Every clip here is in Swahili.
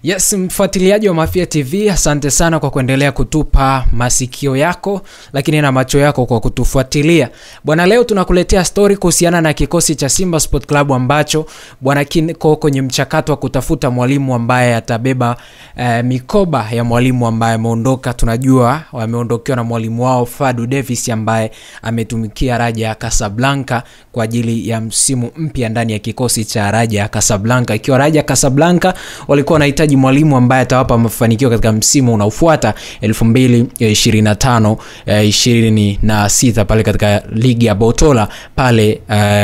Yes, mfuatiliaji wa Mafia TV, asante sana kwa kuendelea kutupa masikio yako lakini na macho yako kwa kutufuatilia. Bwana, leo tunakuletea story kuhusiana na kikosi cha Simba Sport Club ambacho bwana kiko kwenye mchakato wa kutafuta mwalimu ambaye atabeba mikoba ya mwalimu ambaye ameondoka. Tunajua wameondokewa na mwalimu wao Fadlu Davis ambaye ametumikia Raja Casablanca kwa ajili ya msimu mpya ndani ya kikosi cha Raja Casablanca. Ikiwa Raja Casablanca walikuwa wanahitaji mwalimu ambaye atawapa mafanikio katika msimu unaofuata 2025-26 pale katika ligi ya Botola pale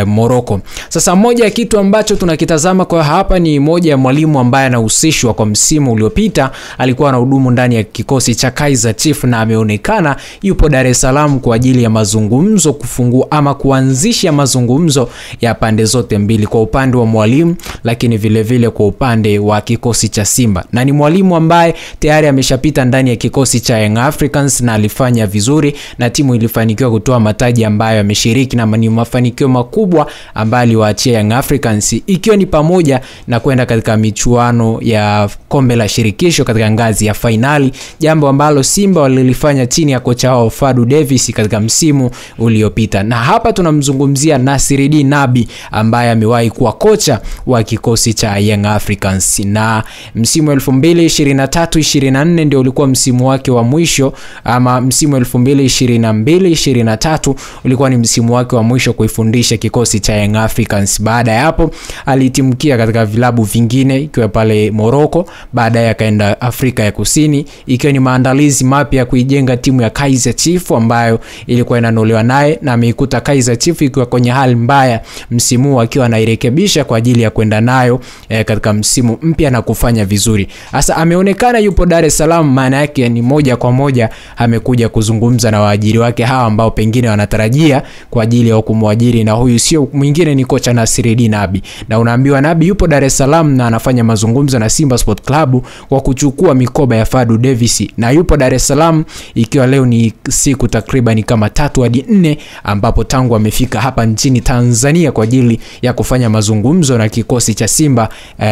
Morocco. Sasa moja ya kitu ambacho tunakitazama kwa hapa ni moja ya mwalimu ambaye anahusishwa kwa msimu uliopita, alikuwa anahudumu ndani ya kikosi cha Kaizer Chiefs na ameonekana yupo Dar es Salaam kwa ajili ya mazungumzo, kufungua ama kuanzisha mazungumzo ya pande zote mbili, kwa upande wa mwalimu lakini vile vile kwa upande wa kikosi cha Simba. Na ni mwalimu ambaye tayari ameshapita ndani ya kikosi cha Young Africans na alifanya vizuri na timu ilifanikiwa kutoa mataji ambayo ameshiriki, na ni mafanikio makubwa ambayo aliwaachia Young Africans, ikiwa ni pamoja na kwenda katika michuano ya kombe la shirikisho katika ngazi ya finali, jambo ambalo Simba walilifanya chini ya kocha wao Fadlu Davis katika msimu uliopita. Na hapa tunamzungumzia Nasreddine Nabi ambaye amewahi kuwa kocha wa kikosi cha Young Africans, na msimu 2023-24 ndio ulikuwa msimu wake wa mwisho, ama msimu 2022-23 ulikuwa ni msimu wake wa mwisho kuifundisha kikosi cha Young Africans. Baada ya hapo alitimkia katika vilabu vingine ikiwa pale Morocco, baadaye akaenda Afrika ya Kusini, ikiwa ni maandalizi mapya ya kuijenga timu ya Kaizer Chiefs ambayo ilikuwa inanolewa naye, na ameikuta Kaizer Chiefs ikiwa kwenye hali mbaya msimu akiwa anairekebisha kwa ajili ya kwenda nayo katika msimu mpya na kufanya vizuri. Sasa ameonekana yupo Dar es Salaam, maana yake ni moja kwa moja amekuja kuzungumza na waajiri wake hawa ambao pengine wanatarajia kwa ajili ya kumwajiri, na huyu sio mwingine ni kocha Nasreddine Nabi. Na unaambiwa Nabi yupo Dar es Salaam na anafanya mazungumzo na Simba Sport Club kwa kuchukua mikoba ya Fadlu Davis, na yupo Dar es Salaam ikiwa leo ni siku takriban kama 3 hadi 4 ambapo tangu amefika hapa nchini Tanzania kwa ajili ya kufanya mazungumzo na kikosi cha Simba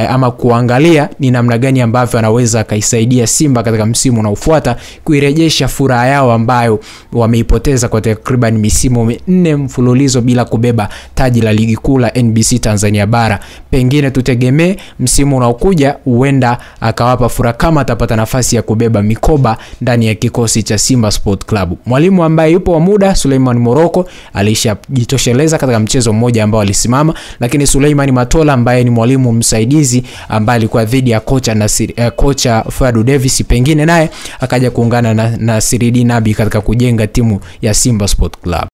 ama kuangalia ni namna gani ambavyo anaweza kaisaidia Simba katika msimu unaofuata kuirejesha furaha yao ambayo wameipoteza kwa takriban misimu 4 mfululizo bila kubeba taji la ligi kuu la NBC Tanzania bara. Pengine tutegemee msimu unaokuja huenda akawapa furaha kama atapata nafasi ya kubeba mikoba ndani ya kikosi cha Simba Sport Club. Mwalimu ambaye yupo wa muda Suleiman Morocco alishajitosheleza katika mchezo mmoja ambao alisimama, lakini Suleiman Matola ambaye ni mwalimu msaidizi ambaye alikuwa dhidi ya kocha Fadlu Davis, pengine naye akaja kuungana na Nasreddine Nabi katika kujenga timu ya Simba Sport Club.